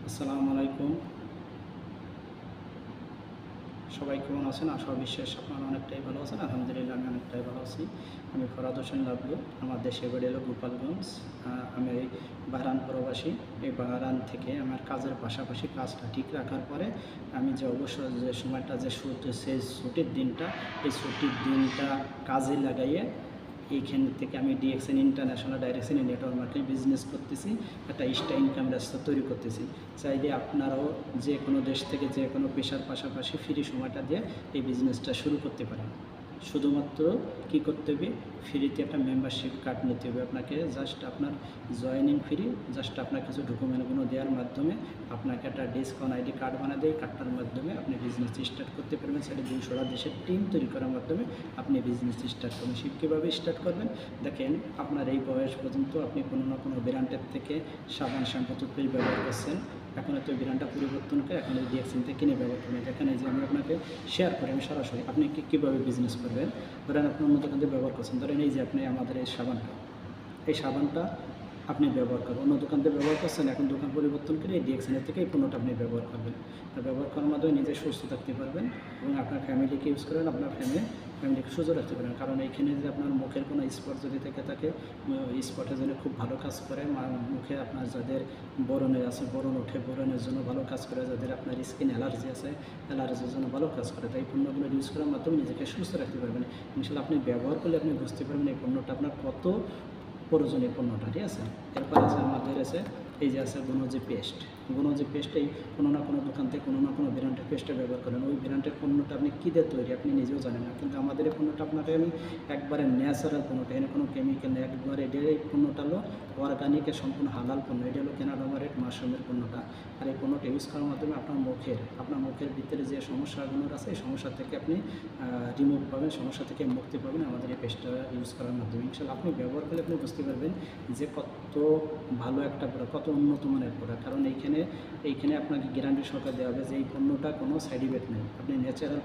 আসসালামু আলাইকুম। সবাই কেমন আছেন? আশা বিশ্বাস আপনারা অনেকটাই ভালো আছেন। আলহামদুলিল্লাহ আমি অনেকটাই ভালো আছি। আমি ফরহাদ হোসেন লাবলু। আমার দেশের বাড়ি হলো গোপালগঞ্জ। আমি এই বাহরান প্রবাসী। এই বাহরান থেকে আমার কাজের পাশাপাশি কাজটা ঠিক রাখার পরে আমি যে অবসর যে সময়টা সেই ছুটির দিনটা, এই ছুটির দিনটা কাজে লাগাইয়ে এইখান থেকে আমি DXN international direction network marketing business করতেছি, একটা এক্সট্রা ইনকাম রাস্তা তৈরি করতেছি। চাইলে আপনারাও যে কোনো দেশ থেকে যে কোনো পেশার পাশাপাশি ফ্রি সময়টা দিয়ে এই বিজনেসটা শুরু করতে পারেন। শুধুমাত্র কি করতে হবে, ফ্রিতে একটা মেম্বারশিপ কার্ড নিতে হবে আপনাকে। জাস্ট আপনার জয়েনিং ফ্রি, জাস্ট আপনার কিছু ডকুমেন্টগুলো দেওয়ার মাধ্যমে আপনাকে একটা ডিসকাউন্ট আইডি কার্ড বানিয়ে দেয়। কার্ডটার মাধ্যমে আপনি বিজনেস স্টার্ট করতে পারবেন। সেটা 200টা দেশের টিম তৈরি করার মাধ্যমে আপনি বিজনেস স্টার্ট করবেন। কীভাবে স্টার্ট করবেন দেখেন, আপনার এই বয়স পর্যন্ত আপনি কোনো না কোনো ব্র্যান্ডের থেকে সাবান শ্যাম্পু টুথপেস্ট ব্যবহার করছেন। এখন তো ব্র্যান্ডটা পরিবর্তন করে এখন এই ডিএক্সএন থেকে কিনে ব্যবহার করবেন। এখানে যে আমি আপনাকে শেয়ার করি, আমি সরাসরি আপনি কীভাবে বিজনেস করবেন। ধরেন আপনি অন্য দোকান থেকে ব্যবহার করছেন, ধরেন এই যে আপনি আমাদের এই সাবানটা আপনি ব্যবহার করবেন। অন্য দোকান থেকে ব্যবহার করছেন, এখন দোকান পরিবর্তন করে এই ডিএক্সএনের থেকে এই পণ্যটা আপনি ব্যবহার করবেন। আর ব্যবহার করার মাধ্যমে নিজে সুস্থ থাকতে পারবেন এবং আপনার ফ্যামিলিকে ইউজ করেন, আপনার ফ্যামিলিকে সুস্থ রাখতে পারেন। কারণ এইখানে যদি আপনার মুখের কোনো স্পট যদি থেকে থাকে, স্পটের জন্য খুব ভালো কাজ করে। মুখে আপনার যাদের ব্রণের আছে, ব্রণ ওঠে, ব্রণের জন্য ভালো কাজ করে। যাদের আপনার স্কিন অ্যালার্জি আছে, অ্যালার্জির জন্য ভালো কাজ করে। তাই এই পণ্যগুলো ইউজ করার মাধ্যমে নিজেকে সুস্থ রাখতে পারবেন। ইনশাআল্লাহ আপনি ব্যবহার করলে আপনি বুঝতে পারবেন এই পণ্যটা আপনার কত প্রয়োজনীয় পণ্যটা, ঠিক আছে। এরপর আছে আমাদের এই যে আছে গুণজি পেস্ট। এই কোনো না কোনো দোকান থেকে কোনো না কোনো ব্র্যান্ডের পেস্টটা ব্যবহার করেন। ওই ব্র্যান্ডের পণ্যটা আপনি কী দিয়ে তৈরি আপনি নিজেও জানেন না, কিন্তু আমাদের এই পণ্যটা আপনাকে আমি একবারে ন্যাচারাল পণ্যটা, এখানে কোনো কেমিক্যাল নেই, একবারে এটার এই পণ্যটা হলো অর্গানিকের সম্পূর্ণ হালাল পণ্য। এটা হলো কানাডা মার্কেট মাশরুমের পণ্যটা। আর এই পণ্যটা ইউজ করার মাধ্যমে আপনার মুখের ভিতরে যে সমস্যাগুলো আছে এই সমস্যা থেকে আপনি রিমুভ পাবেন, সমস্যা থেকে মুক্তি পাবেন আমাদের এই পেস্টটা ইউজ করার মাধ্যমে। ইনশাআল্লাহ আপনি ব্যবহার করলে আপনি বুঝতে পারবেন যে কত ভালো একটা প্রোডাক্ট, কত উন্নত মানের প্রোডাক্ট। কারণ এইখানে আপনাকে গ্যারান্টি সহকারে দেওয়া হবে যে এই পণ্যটা কোনো সাইড ইফেক্ট নেই। আপনি ন্যাচারাল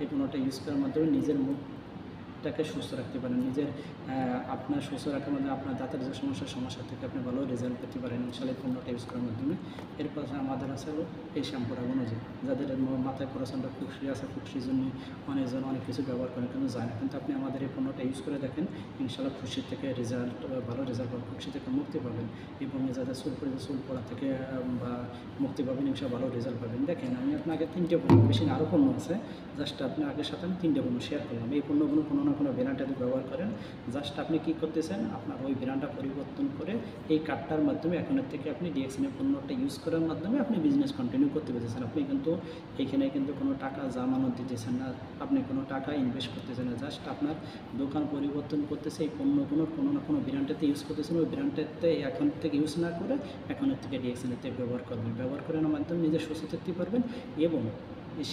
এই পণ্যটা ইউজ করার মাধ্যমে নিজের মুখটাকে সুস্থ রাখতে পারেন। আপনার সুস্থ রাখার মাধ্যমে আপনার দাঁতের যে সমস্যা থেকে আপনি ভালো রেজাল্ট পেতে পারেন ইনশাআল্লাহ এই পণ্যটা ইউজ করার মাধ্যমে। এরপর আমাদের আছে এই শ্যাম্পুটা গুণজি। যাদের মাথায় প্রচণ্ড ফুসকি আছে, ফুসকির জন্য অনেকজন অনেক কিছু ব্যবহার করেন কিন্তু যায় না, কিন্তু আপনি আমাদের এই পণ্যটা ইউজ করে দেখেন, ইনশাআল্লাহ ফুসকির থেকে ভালো রেজাল্ট পাবেন, ফুসকি থেকে মুক্তি পাবেন। এবং যাদের চুল পড়া থেকে বা মুক্তি পাবেন, ইনশাআল্লাহ ভালো রেজাল্ট পাবেন। দেখেন আমি আপনাকে 3টে পণ্য, বেশি না আরও পণ্য আছে, জাস্ট আপনি আগের সাথে আমি 3টে পণ্য শেয়ার করলাম। এই পণ্যগুলো কোনো না কোনো ব্র্যান্ডে ব্যবহার করেন। জাস্ট আপনি কী করতেছেন, আপনার ওই ব্র্যান্ডটা পরিবর্তন করে এই কার্ডটার মাধ্যমে এখনের থেকে আপনি ডিএক্সএনের পণ্যটা ইউজ করার মাধ্যমে আপনি বিজনেস কন্টিনিউ করতে পেরেছেন। আপনি কিন্তু এইখানে কিন্তু কোনো টাকা জামানত দিতেছেন না, আপনি কোনো টাকা ইনভেস্ট করতেছেন না। জাস্ট আপনার দোকান পরিবর্তন করতেছে, এই পণ্যগুলো কোনো না কোনো ব্র্যান্ডেতে ইউজ করতেছেন। ওই ব্র্যান্ডেতে এখন থেকে ইউজ না করে এখনের থেকে ডিএক্সএনের থেকে ব্যবহার করবেন। ব্যবহার করার মাধ্যমে নিজে সুস্থ থাকতে পারবেন এবং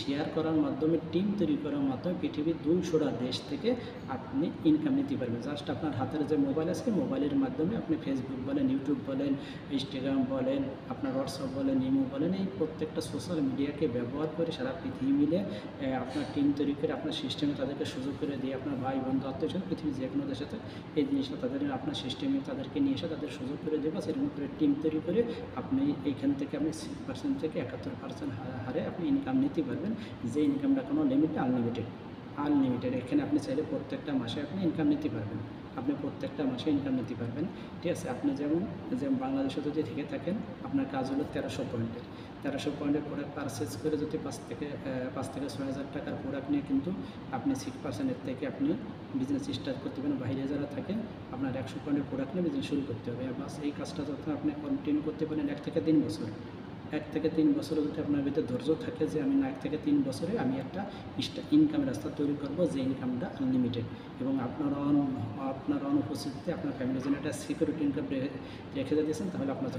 শেয়ার করার মাধ্যমে, টিম তৈরি করার মাধ্যমে পৃথিবীর 200টা দেশ থেকে আপনি ইনকাম নিতে পারবেন। জাস্ট আপনার হাতের যে মোবাইল আছে, মোবাইলের মাধ্যমে আপনি ফেসবুক বলেন, ইউটিউব বলেন, ইনস্টাগ্রাম বলেন, আপনার হোয়াটসঅ্যাপ বলেন, ইমো বলেন, এই প্রত্যেকটা সোশ্যাল মিডিয়াকে ব্যবহার করে সারা পৃথিবী মিলে আপনার টিম তৈরি করে আপনার সিস্টেমে তাদেরকে সুযোগ করে দিয়ে আপনার ভাই বন্ধু আত্মীয় পৃথিবীর যে কোনো দেশের সাথে এই জিনিসটা আপনার সিস্টেমে তাদেরকে নিয়ে এসে তাদের সুযোগ করে দেবে। সেরকম করে টিম তৈরি করে আপনি এইখান থেকে আপনি 6% থেকে 71% হারে আপনি ইনকাম নিতে পারবেন। যে ইনকামটা কোনো লিমিট, আনলিমিটেড। এখানে আপনি চাইলে প্রত্যেকটা মাসে আপনি ইনকাম নিতে পারবেন, ঠিক আছে। আপনি যেমন বাংলাদেশে যদি থেকে থাকেন, আপনার কাজ হলো 1300 পয়েন্টের প্রোডাক্ট পারচেজ করে যদি 5 থেকে 6 হাজার টাকার প্রোডাক্ট নিয়ে কিন্তু আপনি 6%-এর থেকে আপনি বিজনেস স্টার্ট করতে পারেন। বাইরে যারা থাকেন আপনার 100 পয়েন্টের প্রোডাক্ট নিয়ে বিজনেস শুরু করতে হবে। বাস এই কাজটা যখন আপনি কন্টিনিউ করতে পারেন 1 থেকে 3 বছর, 1 থেকে 3 বছরের যদি আপনার ভিতরে ধৈর্য থাকে যে আমি 1 থেকে 3 বছরে আমি একটা ইনকামের রাস্তা তৈরি করব, যে ইনকামটা আনলিমিটেড এবং আপনার অনুপস্থিতিতে আপনার ফ্যামিলির জন্য একটা সিকিউরিটি ইনকাম রেখে দিয়েছেন, তাহলে আপনার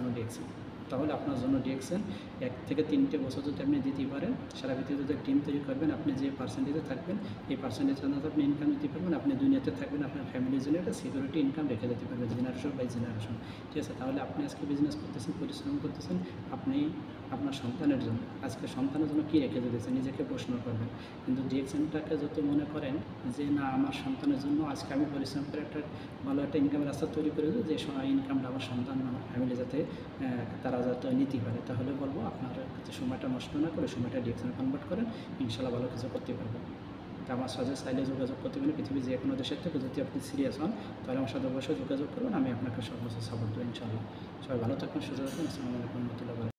জন্য ডিএক্সএন 1 থেকে 3টে বছর যদি আপনি দিতে পারেন, সারা পৃথিবীতে যদি টিম তৈরি করবেন, আপনি যে পার্সেন্টেজে থাকবেন এই পার্সেন্টেজ অনুযায়ী আপনি ইনকাম দিতে পারবেন। আপনি দুনিয়াতে থাকবেন, আপনার ফ্যামিলির জন্য একটা সিকিউরিটি ইনকাম রেখে দিতে পারবেন জেনারেশন বাই জেনারেশন, ঠিক আছে। তাহলে আপনি আজকে বিজনেস করতেছেন, পরিশ্রম করতেছেন, আপনি আপনার সন্তানের জন্য কী রেখে দিতেছেন নিজেকে প্রশ্ন করবেন। কিন্তু ডিএক্সএনটাকে যত মনে করেন যে না আমার সন্তানের জন্য আজকে আমি পরিশ্রম করে একটা ভালো একটা ইনকামের রাস্তা তৈরি করে দেবো, যে ইনকামটা আমার সন্তান আমার ফ্যামিলি যাতে তারা তারা যাতে নিতে পারে, তাহলে বলবো আপনার কাছে সময়টা নষ্ট না করে সময়টা ডিএক্সনে কনভার্ট করেন, ইনশাল্লাহ ভালো কিছু করতে পারবেন। তা আমার সাথে চাইলে যোগাযোগ করতে পারেন, পৃথিবীর যে কোনো দেশের থেকে যদি আপনি সিরিয়াস হন তাহলে আমার সাথে অবশ্যই যোগাযোগ করবেন, আমি আপনাকে সর্বোচ্চ সাপোর্ট দেবো ইনশাল্লাহ। সবাই ভালো থাকবেন, সুস্থ থাকবেন। আসসালামু আলাইকুম রহমতুল্লাহ।